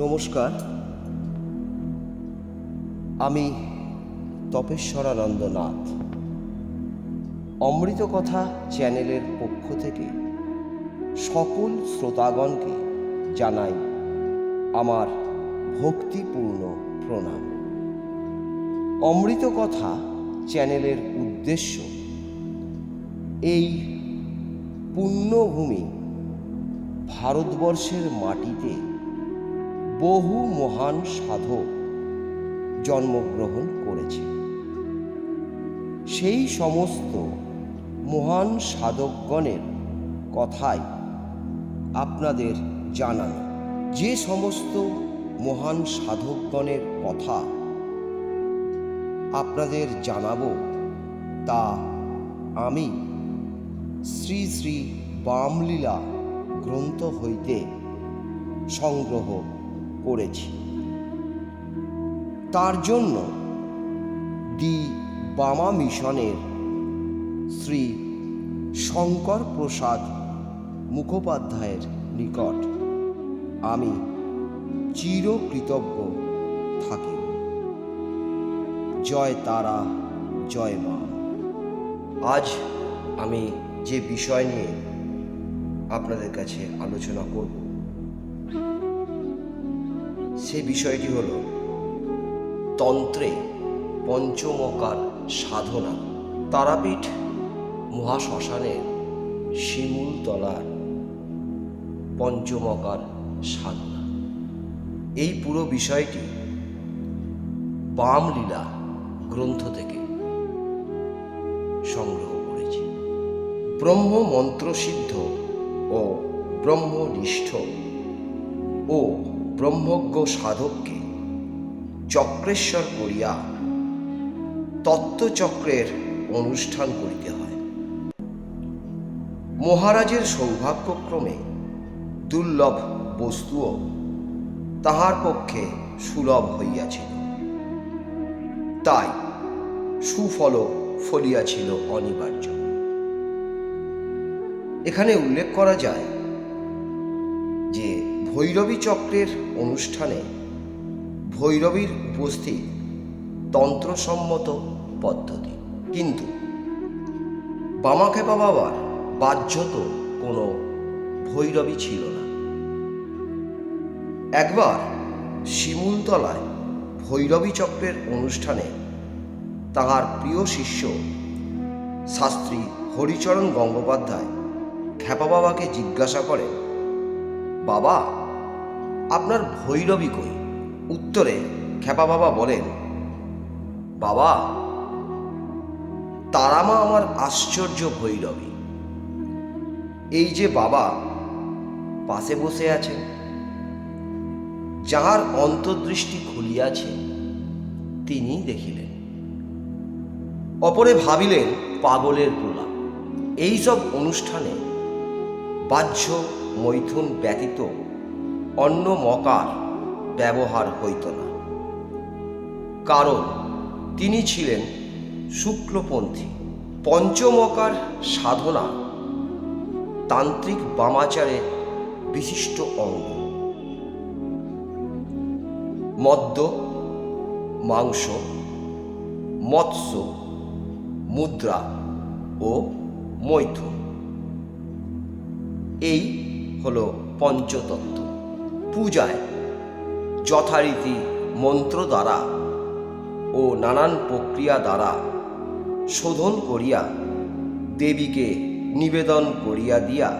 নমস্কার, আমি তপেশ্বরানন্দ নাথ। অমৃত কথা চ্যানেলের পক্ষ থেকে সকল শ্রোতাগণকে জানাই আমার ভক্তিপূর্ণ প্রণাম। অমৃত কথা চ্যানেলের উদ্দেশ্য এই পুণ্যভূমি ভারতবর্ষের মাটিতে বহু মহান সাধক জন্মগ্রহণ করেছে। সেই সমস্ত মহান সাধকগণের কথাই আপনাদের জানানো। যে সমস্ত মহান সাধকগণের কথা আপনাদের জানাবো তা আমি শ্রী শ্রী বামলীলা গ্রন্থ হইতে সংগ্রহ করেছি। তার জন্য দি বামা মিশনের শ্রী শঙ্কর প্রসাদ মুখোপাধ্যায়ের নিকট আমি চিরকৃতজ্ঞ থাকি। জয় তারা, জয় মা। আজ আমি যে বিষয় নিয়ে আপনাদের কাছে আলোচনা করব সে বিষয়টি হল তন্ত্রে পঞ্চমকার সাধনা। তারাপীঠ মহাশ্মশানের শিমুলতলার পঞ্চমকার সাধনা। এই পুরো বিষয়টি বামলীলা গ্রন্থ থেকে সংগ্রহ করেছি। ব্রহ্ম মন্ত্রসিদ্ধ ও ব্রহ্মনিষ্ঠ ও ব্রহ্মজ্ঞ সাধককে চক্রেশ্বর করিয়া তত্ত্বচক্রের অনুষ্ঠান করিতে হয়। মহারাজের সৌভাগ্যক্রমে দুর্লভ বস্তুও তাহার পক্ষে সুলভ হইয়াছিল, তাই সুফল ফলিয়াছিল অনিবার্য। এখানে উল্লেখ করা যায় যে ভৈরবী চক্রের অনুষ্ঠানে ভৈরবীর উপস্থিত তন্ত্রসম্মত পদ্ধতি, কিন্তু বামাখ্যাপা বাবার বাহ্যত কোনো ভৈরবী ছিল না। একবার শিমুলতলায় ভৈরবী চক্রের অনুষ্ঠানে তাহার প্রিয় শিষ্য শাস্ত্রী হরিচরণ গঙ্গোপাধ্যায় খ্যাপা বাবাকে জিজ্ঞাসা করেন, বাবা, আপনার ভৈরবী কই? উত্তরে খ্যাপা বাবা বলেন, বাবা, তারামা আমার আশ্চর্য ভৈরবী। এই যে বাবা পাশে বসে আছেন, যাহার অন্তর্দৃষ্টি খুলিয়াছে তিনি দেখিলেন। অপরে ভাবিলেন পাগলের প্রলাপ। এইসব অনুষ্ঠানে বাহ্য মৈথুন ব্যতীত অন্য মকার ব্যবহার হইত না, কারণ তিনি ছিলেন শুক্লপন্থী। পঞ্চমকার সাধনা তান্ত্রিক বামাচারের বিশিষ্ট অঙ্গ। মদ্য, মাংস, মৎস্য, মুদ্রা ও মৈথুন, এই হল পঞ্চতত্ত্ব। পূজায় যথারীতি মন্ত্র দ্বারা ও নানান প্রক্রিয়া দ্বারা শোধন করিয়া দেবীকে নিবেদন করিয়া দিয়া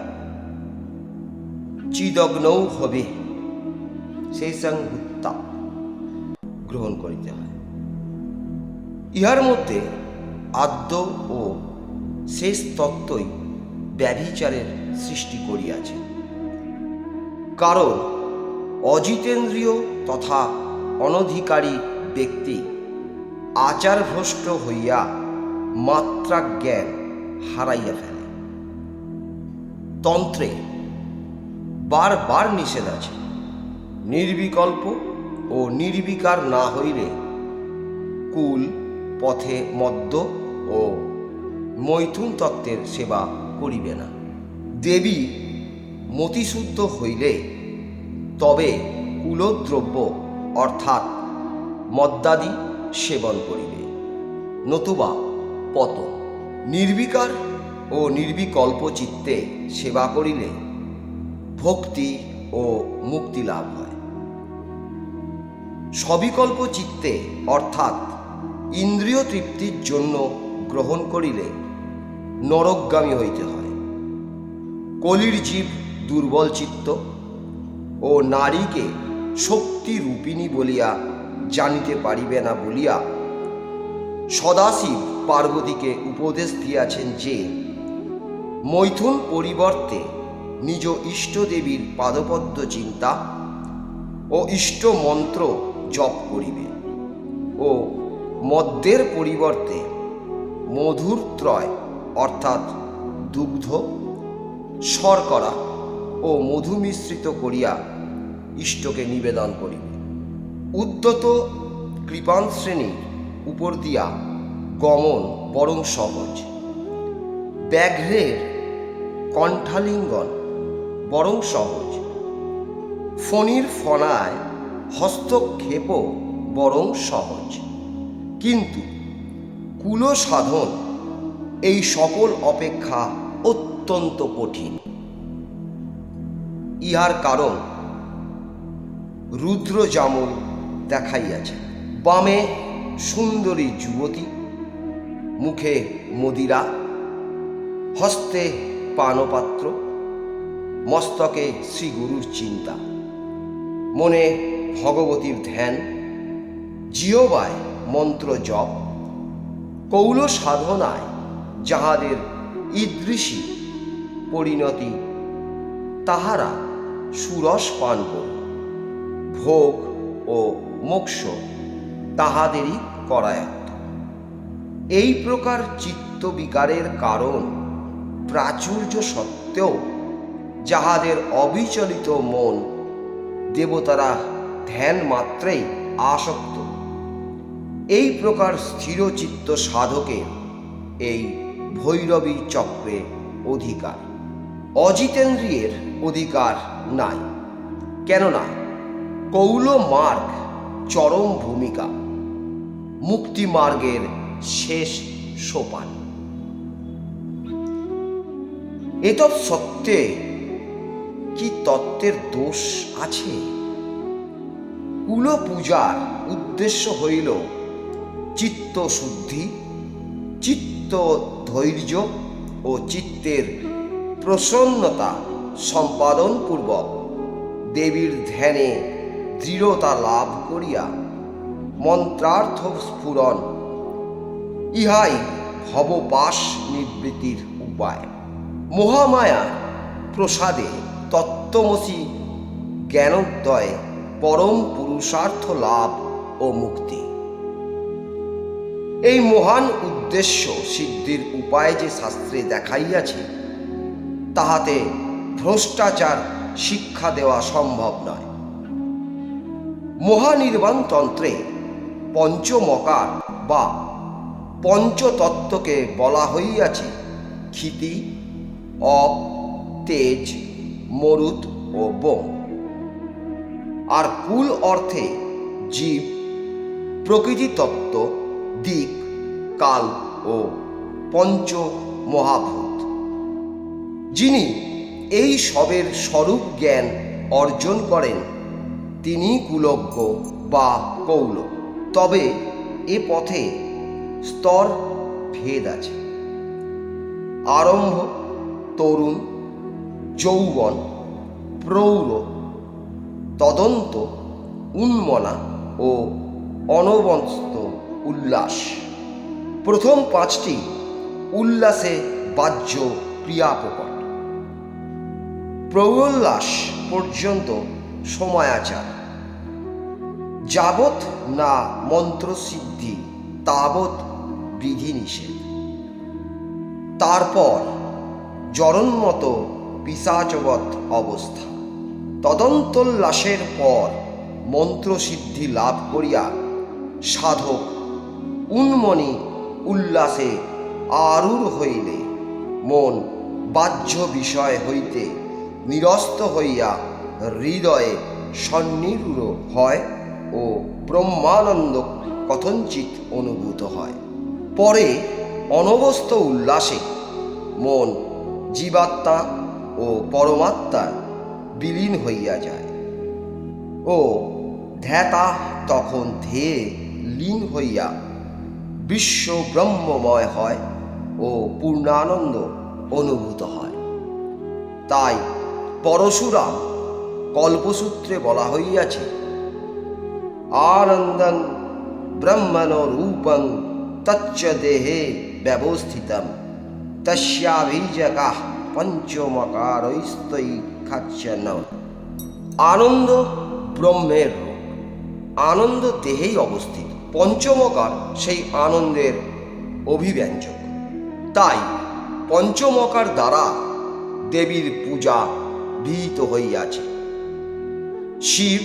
চিদগ্নৌ হবে সেই সংহুত্তা গ্রহণ করিতে হয়। ইহার মধ্যে আদ্য ও শেষ তত্ত্বই ব্যভিচারের সৃষ্টি করিয়াছে, কারণ অজিতেন্দ্রিয় তথা অনধিকারী ব্যক্তি আচারভ্রষ্ট হইয়া মাত্রা জ্ঞান হারাইয়া ফেলে। তন্ত্রে বারবার নিষেধ আছে, নির্বিকল্প ও নির্বিকার না হইলে কুল পথে মদ্য ও মৈথুন তত্ত্বের সেবা করিবে না। দেবী মতিশুদ্ধ হইলে তবে কুলদ্রব্য অর্থাৎ মদ্যাদি সেবন করিবে, নতুবা পতন। নির্বিকার ও নির্বিকল্প চিত্তে সেবা করিলে ভক্তি ও মুক্তি লাভ হয়। সবিকল্প চিত্তে অর্থাৎ ইন্দ্রিয় তৃপ্তির জন্য গ্রহণ করিলে নরকগামী হইতে হয়। কলির জীব দুর্বল চিত্ত ও নারীকে শক্তি রূপিণী বলিয়া জানিতে পারিবে না বলিয়া সদাশিব পার্বতীকে উপদেশ দিয়াছেন যে মৈথুন পরিবর্তে নিজ ইষ্টদেবীর পাদপদ্ম চিন্তা ও ইষ্ট মন্ত্র জপ করিবে ও মদ্যের পরিবর্তে মধুর ত্রয় অর্থাৎ দুগ্ধ, শর্করা ও মধু মিশ্রিত করিয়া ইষ্টকে নিবেদন করিবে। উদ্যত কৃপাণ শ্রেণীর উপর দিয়া গমন বরং সহজ, ব্যাঘ্রের কণ্ঠালিঙ্গন বরং সহজ, ফণির ফণায় হস্তক্ষেপও বরং সহজ, কিন্তু কুল সাধন এই সকল অপেক্ষা অত্যন্ত কঠিন। ইহার কারণ রুদ্র জামল দেখাইয়াছে। বামে সুন্দরী যুবতী, মুখে মদিরা, হস্তে পানপাত্র, মস্তকে শ্রীগুরুর চিন্তা, মনে ভগবতীর ধ্যান, জিহ্বায় মন্ত্র জপ, কৌল সাধনায় যাহাদের ঈদৃশী পরিণতি তাহারা সুরস পান করুন, ভোগ ও মোক্ষ তাহাদেরই করায়ত্ত। এই প্রকার চিত্ত বিকারের কারণ প্রাচুর্য সত্ত্বেও যাহাদের অবিচলিত মন দেবতারা ধ্যান মাত্রেই আসক্ত, এই প্রকার স্থিরচিত্ত সাধকের এই ভৈরবী চক্রে অধিকার। অজিতেন্দ্রিয়ের অধিকার নাই, কেননা কৌল মার্গ চরম ভূমিকা, মুক্তি মার্গের শেষ সোপান। এতৎ সত্ত্বে কি তত্ত্বের দোষ আছে? কুল পূজার উদ্দেশ্য হইল চিত্ত শুদ্ধি, চিত্ত ধৈর্য ও চিত্তের প্রসন্নতা সম্পাদনপূর্বক দেবীর ধ্যানে দৃঢ়তা লাভ করিয়া মন্ত্রার্থ স্ফুরণ, ইহাই ভবপাশ নিবৃত্তির উপায়। মহামায়ার প্রসাদে তত্ত্বমসি জ্ঞানোদয়ে পরম পুরুষার্থ লাভ ও মুক্তি। এই মহান উদ্দেশ্য সিদ্ধির উপায় যে শাস্ত্রে দেখাইয়াছে, তাহাতে ভ্রষ্টাচার শিক্ষা দেওয়া সম্ভব নয়। মহানির্বাণতন্ত্রে পঞ্চমকার বা পঞ্চতত্ত্বকে বলা হইয়াছে ক্ষিতি, অপ, তেজ, মরুত ও বোম। আর কুল অর্থে জীব, প্রকৃতিতত্ত্ব, দিক, কাল ও পঞ্চ মহাভূত। যিনি এই সবের স্বরূপ জ্ঞান অর্জন করেন তিনি কুলজ্ঞ বা কৌল। তবে এ পথে স্তর ভেদ আছে। আরম্ভ তরুণ, যৌবন, প্রৌঢ়, তদন্ত, উন্মনা ও অনবস্ত উল্লাস। প্রথম পাঁচটি উল্লাসে বাহ্য ক্রিয়াপ্রকট, প্রৌল্লাস পর্যন্ত সময়াচার। যাবৎ না মন্ত্রসিদ্ধি তাবৎ বিধিনিষেধ। তারপর জরন্মত পিশাচবৎ অবস্থা। তদন্তোল্লাসের পর মন্ত্রসিদ্ধি লাভ করিয়া সাধক উন্মনি উল্লাসে আরূঢ় হইলে মন বাহ্য বিষয় হইতে নিরস্ত হইয়া হৃদয়ে সন্নিরূঢ় হয় ও ব্রহ্মানন্দ কথঞ্চিত অনুভূত হয়। পরে অনবস্ত উল্লাসে মন জীবাত্মা ও পরমাত্মার বিলীন হইয়া যায় ও ধ্যাতা তখন ধেয়ে লীন হইয়া বিশ্ব ব্রহ্মময় হয় ও পূর্ণানন্দ অনুভূত হয়। তাই পরশুরাম কল্পসূত্রে বলা হইয়াছে, আনন্দং ব্রহ্মণ রূপং তচ্চ দেহে ব্যবস্থিতম তস্যাভিজাকাঃ পঞ্চমকারৈস্তৈ খাচ্ছন। আনন্দ ব্রহ্মের রূপ, আনন্দ দেহেই অবস্থিত, পঞ্চমকার সেই আনন্দের অভিব্যঞ্জক। তাই পঞ্চমকার দ্বারা দেবীর পূজা বিহিত হইয়াছে। শিব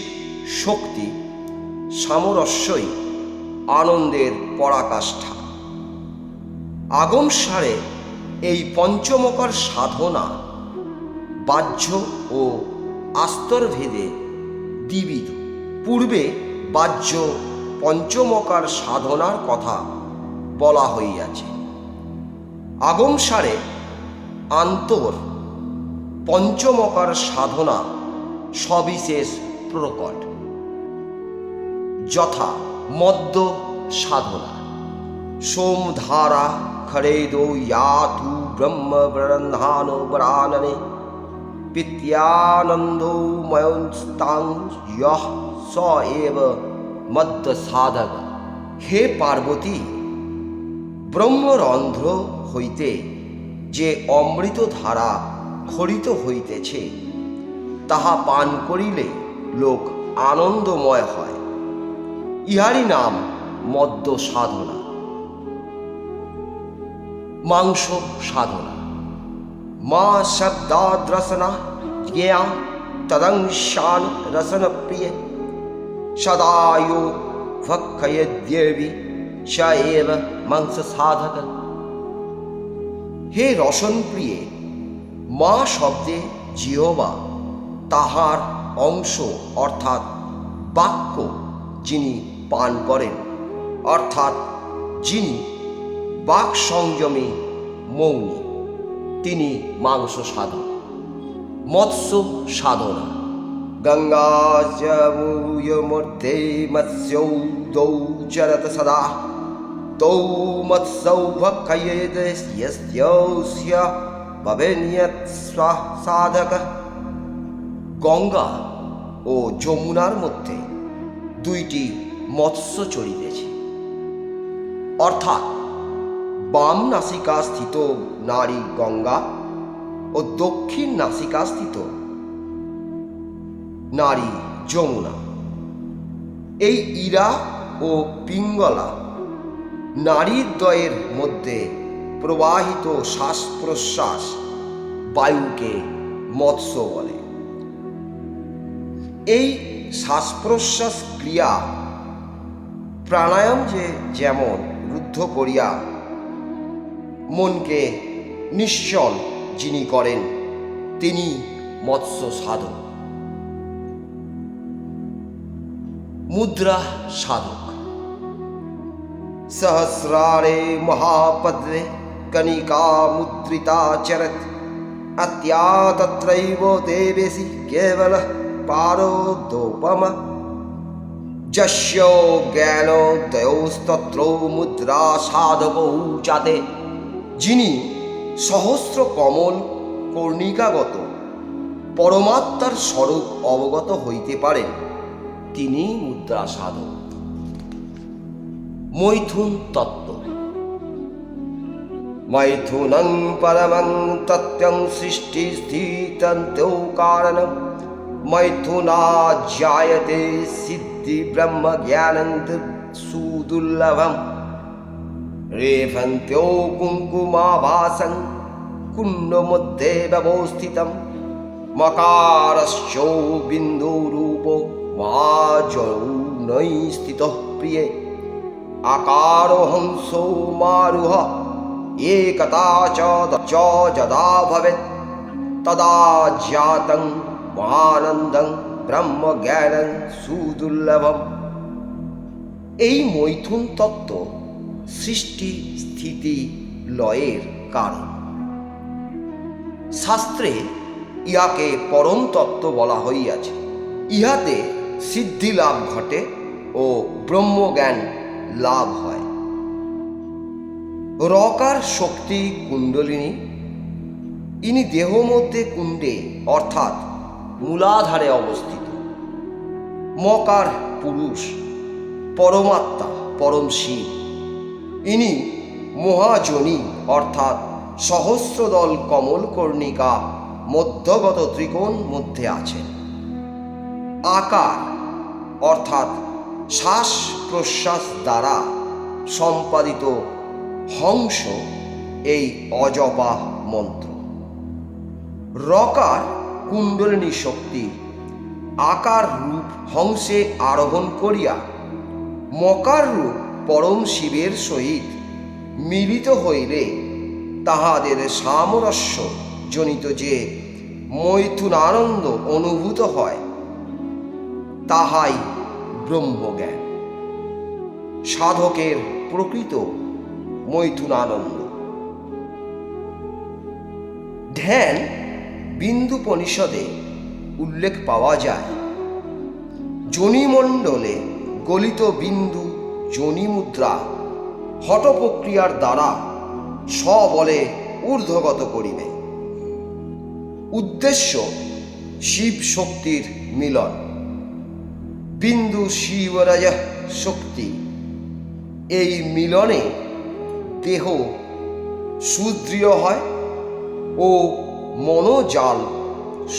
শক্তি সামরস্যই আনন্দের পরাকাষ্ঠা। আগমসারে এই পঞ্চমকার সাধনা বাহ্য ও আস্তরভেদে দ্বিবিধ। পূর্বে বাহ্য পঞ্চমকার সাধনার কথা বলা হইয়াছে। আগমসারে আন্তর পঞ্চমকার সাধনা সবিশেষ প্রকট, যথা মদ্য সাধনা, সোমধারা খরেদো ইয়াতু ব্রহ্মব্রন্ধানো বরাননে পিত্যানন্দো ময়স্তাং ইয়ঃ স এব মদ্য সাধক। হে পার্বতী, ব্রহ্মরন্ধ্র হইতে যে অমৃত ধারা খরিত হইতেছে তাহা পান করিলে লোক আনন্দময় হয়, ইহারই নাম মদ্য সাধনা। মাংস সাধনা, মা শব্দাদ্রসনা জ্ঞেয়া তদংশান রসন প্রিয় সদায়ো ভক্ষয়েদ্দেবী স এব মাংস সাধক। হে রসন প্রিয়ে, মা শব্দে জিহ্বা তাহার অংশ অর্থাৎ বাক্য যিনি পান করেন, অর্থাৎ যিনি বাক সংযমে মৌনী, তিনি মাংস সাধক। মৎস্য সাধনা, গঙ্গা যমুয়মূর্ধে মৎস্যৌ দৌ চরত সদা তৌ মৎস্যৌ ভক্ষয়েদ ইয়স্য ভবেন্যৎ সাধক। গঙ্গা ও যমুনার মধ্যে দুইটি মৎস্য চলিতেছে, অর্থাৎ বাম নাসিকা স্থিত নারী গঙ্গা ও দক্ষিণ নাসিকা স্থিত নারী যমুনা। এই ইরা ও পিঙ্গলা নারীদ্বয়ের মধ্যে প্রবাহিত শ্বাস প্রশ্বাস বায়ুকে মৎস্য বলে। এই শ্বাস প্রশ্বাস ক্রিয়া প্রাণায়াম যেমন রুদ্ধ করিয়া মনকে নিশ্চল যিনি করেন তিনি মৎস্য সাধক। মুদ্রা সাধক, सहस्रारे महापद्मे कनिका मुद्रिता चरत अत्या तत्रैव देवेशि केवल पारोदोपम जस्यो ज्ञानोदयोस्तत्रो मुद्रा साधको जाते। যিনি সহস্র কমল কর্ণিকাগত পরমাত্মার স্বরূপ অবগত হইতে পারেন তিনি মুদ্রা সাধক। মৈথুন তত্ত্ব, मैथुनं परमं तत्त्वं सृष्टिस्थित्यन्तो कारणं मैथुनात् जायते सिद्धि ब्रह्मज्ञानं सुदुर्लभम् रेफन्त्यो कुङ्कुमाभासं कुण्डमध्ये व्यवस्थितं मकारश्चो बिन्दुरूपो महाजौनै स्थितः प्रिये आकारो हंसो मारुह एकता च जदा भवेत् तदा जातं महानन्दं ব্রহ্ম জ্ঞানং সুদুর্লভম। এই মৈথুন তত্ত্ব সৃষ্টি স্থিতি লয়ের কারণ। শাস্ত্রে ইহাকে পরম তত্ত্ব বলা হইয়াছে। ইহাতে সিদ্ধি লাভ ঘটে ও ব্রহ্মজ্ঞান লাভ হয়। রকার শক্তি কুণ্ডলিনী, ইনি দেহ মধ্যে কুণ্ডে অর্থাৎ মূলাধারে অবস্থিত। মকার পুরুষ, পরমাত্মা, পরম শিব, ইনি মহাজনী অর্থাৎ সহস্রদল কমলকর্ণিকা মধ্যগত ত্রিকোণ মধ্যে আছেন। আকার অর্থাৎ শ্বাস প্রশ্বাস দ্বারা সম্পাদিত হংস এই অজপা মন্ত্র। রকার কুণ্ডলিনী শক্তি আকার রূপ হংসে আরোহণ করিয়া মকার রূপ পরম শিবের সহিত মিলিত হইলে তাহাদের সামরস্য জনিত যে মৈথুনানন্দ অনুভূত হয়, তাহাই ব্রহ্মজ্ঞান, সাধকের প্রকৃত মৈথুনানন্দ। ধ্যান বিন্দুপনিষদে উল্লেখ পাওয়া যায়, যোনিমণ্ডলে গলিত বিন্দু যোনি মুদ্রা হঠ প্রক্রিয়ার দ্বারা সবলে ঊর্ধ্বগত করিবে। উদ্দেশ্য শিব শক্তির মিলন। বিন্দু শিবরাজ শক্তি, এই মিলনে দেহ সুদৃঢ় হয় ও মনোজাল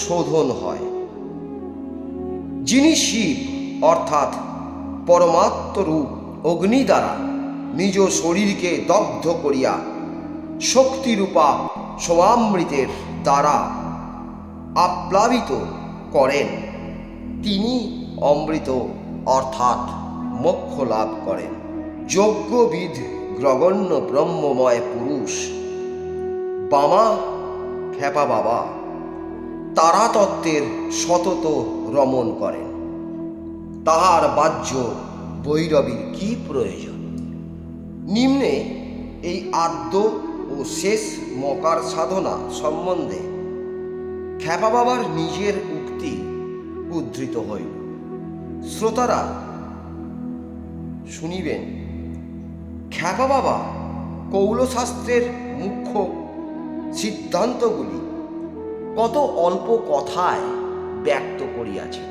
শোধন হয়। যিনি শিব অর্থাৎ পরমাত্মরূপ অগ্নি দ্বারা নিজ শরীরকে দগ্ধ করিয়া শক্তিরূপা সোমামৃতের দ্বারা আপ্লাবিত করেন, তিনি অমৃত অর্থাৎ মোক্ষ লাভ করেন। যজ্ঞবিদ গ্রগণ্য ব্রহ্মময় পুরুষ বামা খেপা বাবা তারাতত্ত্বের সতত রমণ করেন। তাহার বাহ্য বৈরবীর কি প্রয়োজন? নিম্নে এই আদ্য ও শেষ মকার সাধনা সম্বন্ধে খেপা বাবার নিজের উক্তি উদ্ধৃত হইল। শ্রোতারা শুনিবেন। খেপা বাবা কৌলশাস্ত্রের মুখ্য সিদ্ধান্তগুলি কত অল্প কথায় ব্যক্ত করিয়াছেন।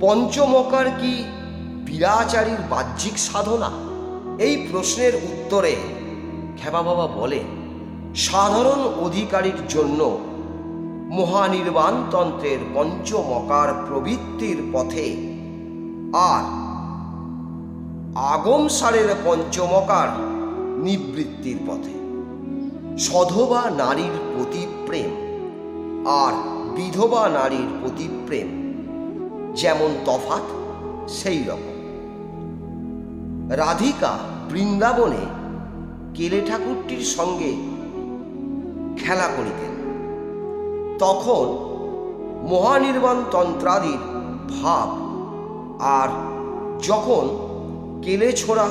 পঞ্চমকার কি বীরাচারীর বাহ্যিক সাধনা? এই প্রশ্নের উত্তরে খেপা বাবা বলেন, সাধারণ অধিকারীর জন্য মহানির্বাণতন্ত্রের পঞ্চমকার প্রবৃত্তির পথে আর আগমসারের পঞ্চমকার নিবৃত্তির পথে। সধবা নারীর প্রতি প্রেম আর বিধবা নারীর প্রতি প্রেম যেমন তফাৎ, সেই রকম। রাধিকা বৃন্দাবনে কেলে ঠাকুরটির সঙ্গে খেলা করিতেন, তখন মহানির্বাণ তন্ত্রাদির ভাব, আর যখন কেলে ছোড়া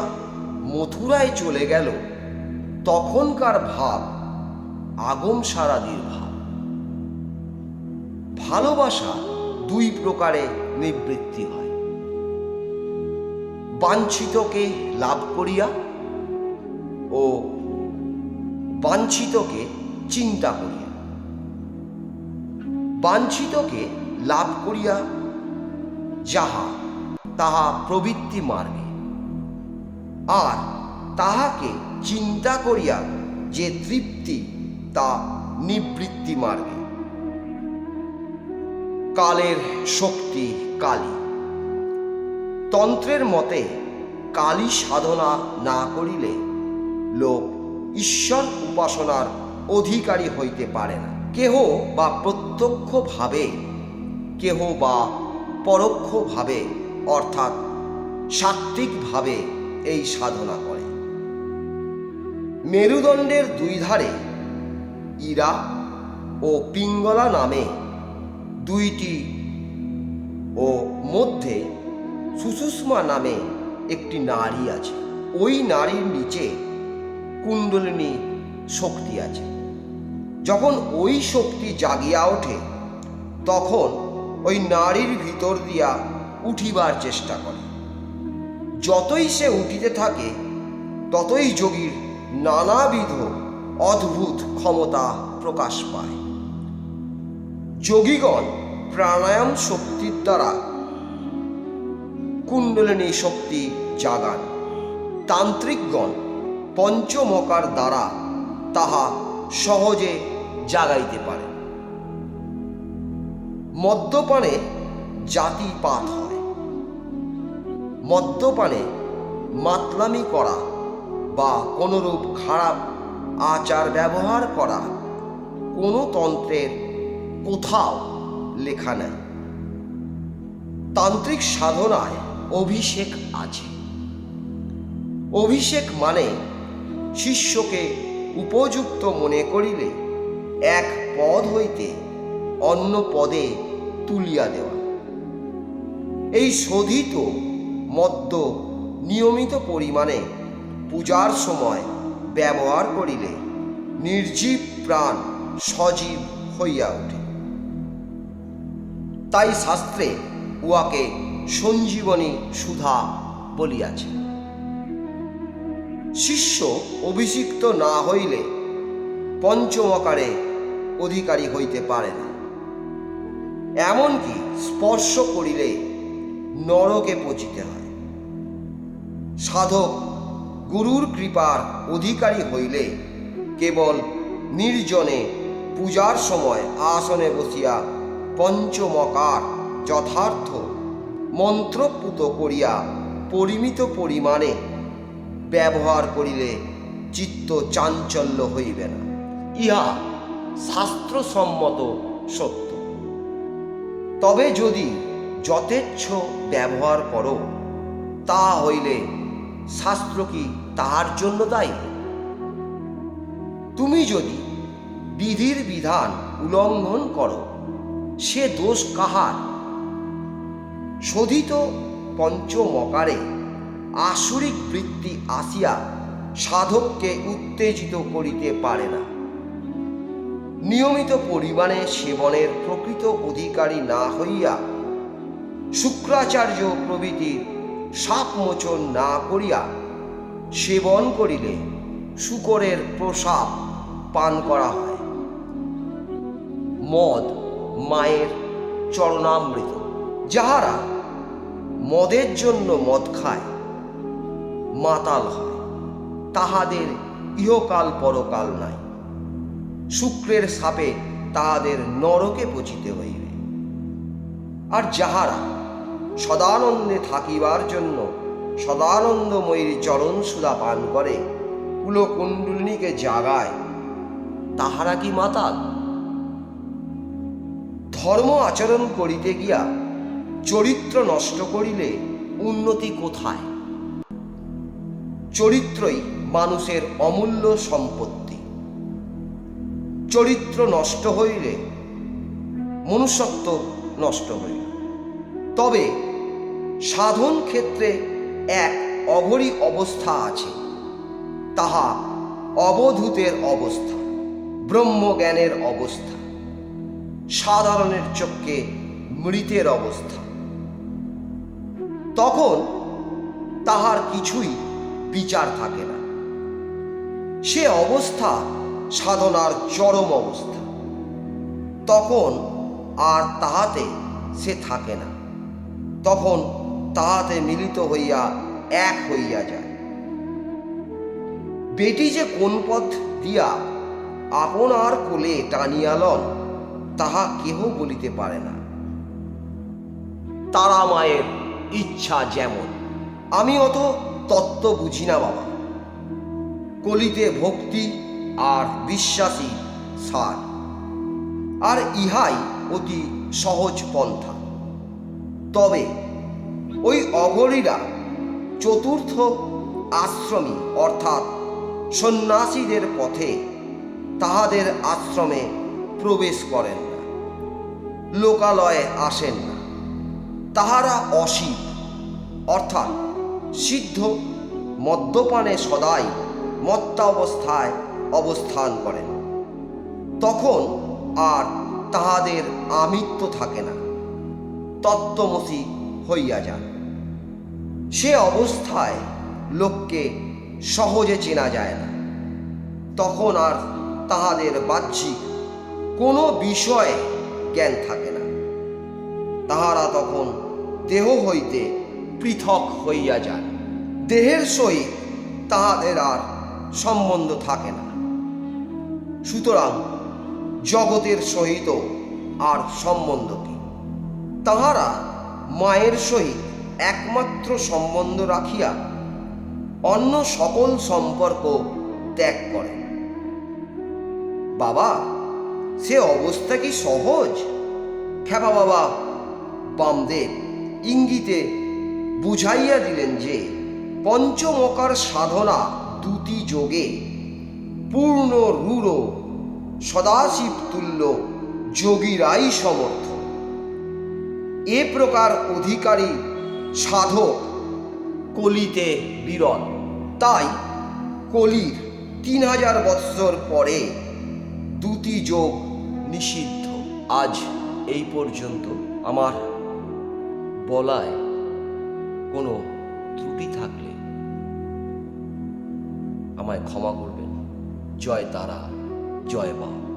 মথুরায় চলে গেল তখনকার ভাব আগম সারাদির ভাব। ভালোবাসা দুই প্রকারে নিবৃত্তি হয়, বাঞ্ছিতকে লাভ করিয়া ও বাঞ্ছিতকে চিন্তা করিয়া। বাঞ্ছিতকে লাভ করিয়া যাহা তাহা প্রবৃত্তি মার্গে, আর তাহাকে চিন্তা করিয়া যে তৃপ্তি তা নিবৃত্তি মার্গে। কালের শক্তি কালী। তন্ত্রের মতে কালী সাধনা না করিলে লোক ঈশ্বর উপাসনার অধিকারী হইতে পারে না। কেহ বা প্রত্যক্ষভাবে, কেহ বা পরোক্ষভাবে অর্থাৎ সাত্ত্বিকভাবে এই সাধনা করে। মেরুদণ্ডের দুই ধারে ইরা ও পিঙ্গলা নামে দুইটি ও মধ্যে সুষুম্না নামে একটি নারী আছে। ওই নারীর নিচে কুণ্ডলিনী শক্তি আছে। যখন ওই শক্তি জাগিয়া ওঠে তখন ওই নারীর ভিতর দিয়া উঠিবার চেষ্টা করে। যতই সে উঠিতে থাকে ততই যোগীর নানাবিধ অদ্ভুত ক্ষমতা প্রকাশ পায়। যোগীগণ প্রাণায়াম শক্তির দ্বারা কুণ্ডলিনী শক্তি জাগান। তান্ত্রিকগণ পঞ্চমকার দ্বারা তাহা সহজে জাগাইতে পারে। মদ্যপানে জাতিপাত হয়। মদ্যপানে মাতলামি করা বা কোনরূপ খারাপ আচার ব্যবহার করা কোনো তন্ত্রের কোথাও লেখা নাই। তান্ত্রিক সাধনায় অভিষেক আছে। অভিষেক মানে শিষ্যকে উপযুক্ত মনে করিলে এক পদ হইতে অন্য পদে তুলিয়া দেওয়া। এই শোধিত মদ্য নিয়মিত পরিমাণে পূজার সময় ব্যবহার করিলে নির্জীব প্রাণ সজীব হইয়া ওঠে। তাই শাস্ত্রে উহাকে সঞ্জীবনী সুধা বলিয়াছে। শিষ্য অভিষিক্ত না হইলে পঞ্চমকারে অধিকারী হইতে পারে না। এমনকি স্পর্শ করিলে নরকে পচিতে হয়। সাধক গুরুর কৃপার অধিকারী হইলে কেবল নির্জনে পূজার সময় আসনে বসিয়া পঞ্চমকার যথার্থ মন্ত্রপুত করিয়া পরিমিত পরিমাণে ব্যবহার করিলে চিত্ত চাঞ্চল্য হইবে না। ইহা শাস্ত্রসম্মত সত্য। তবে যদি যথেচ্ছ ব্যবহার করো তা হইলে শাস্ত্র কি তাহার জন্য দায়ী? তুমি যদি বিধির বিধান উল্লঙ্ঘন করো সে দোষ কাহার? শোধিত পঞ্চমকারে আসুরিক বৃত্তি আসিয়া সাধককে উত্তেজিত করিতে পারে না। নিয়মিত পরিমাণে সেবনের প্রকৃত অধিকারী না হইয়া শুক্রাচার্য প্রভৃতির শাপমোচন না করিয়া সেবন করিলে শূকরের প্রসাব পান করা হয়। মদ মায়ের চরণামৃত। যাহারা মদের জন্য মদ খায় মাতাল হয়, তাহাদের ইহকাল পরকাল নাই। শুক্রের শাপে তাহাদের নরকে পচিতে হইবে। আর যাহারা সদানন্দে থাকিবার জন্য সদানন্দময়ীর চরণ সুধা পান করে কুলকুণ্ডলিনীকে জাগায়, তাহারা কি মাতাল? ধর্ম আচরণ করিতে গিয়া চরিত্র নষ্ট করিলে উন্নতি কোথায়? চরিত্রই মানুষের অমূল্য সম্পত্তি। চরিত্র নষ্ট হইলে মনুষ্যত্ব নষ্ট হইল। তবে সাধন ক্ষেত্রে এক অঘরী অবস্থা আছে, তাহা অবধূতের অবস্থা, ব্রহ্মজ্ঞানের অবস্থা, সাধারণের চক্ষে মৃতের অবস্থা। তখন তাহার কিছুই বিচার থাকে না। সে অবস্থা সাধনার চরম অবস্থা। তখন আর তাহাতে সে থাকে না, তখন তাহাতে মিলিত হইয়া এক হইয়া যায়। বেটি যে কোন পথ দিয়া আপনার কোলে টানিয়া লন তাহা কেহ বলিতে পারে না। তারা মায়ের ইচ্ছা যেমন। আমি অত তত্ত্ব বুঝি না বাবা। কলিতে ভক্তি আর বিশ্বাসী সার, আর ইহাই অতি সহজ পন্থা। তবে ওই অঘরীরা চতুর্থ আশ্রমী অর্থাৎ সন্ন্যাসীদের পথে তাহাদের আশ্রমে প্রবেশ করেন না। লোকালয়ে আসেন না। তাহারা অসিত অর্থাৎ সিদ্ধ মদ্যপানে সদাই মত্তাবস্থায় অবস্থান করেন। তখন আর তাহাদের আমিত্ব থাকে না, তত্ত্বমসি হইয়া যান। সে অবস্থায় লোককে সহজে চেনা যায় না। তখন আর তাহাদের বাহ্যিক কোনো বিষয়ে জ্ঞান থাকে না। তাহারা তখন দেহ হইতে পৃথক হইয়া যায়। দেহের সহিত তাহাদের আর সম্বন্ধ থাকে না। সুতরাং জগতের সহিত আর সম্বন্ধ কি? তাহারা মায়ের সহিত একমাত্র সম্বন্ধ রাখিয়া অন্য সকল সম্পর্ক ত্যাগ করে। বাবা, সে অবস্থা কি সহজ? খ্যাপা বাবা বামদেব ইঙ্গিতে বুঝাইয়া দিলেন যে পঞ্চমকার সাধনা দুটি যোগে পূর্ণ রূঢ় সদাশিব তুল্য যোগীরাই সমর্থ। এ প্রকার অধিকারী সাধক কলিতে বিরল। তাই কলির 3000 বৎসর পরে দুটি যোগ নিষিদ্ধ। আজ এই পর্যন্ত। আমার বলায় কোনো ত্রুটি থাকলে আমায় ক্ষমা করবেন। জয় তারা, জয় মা।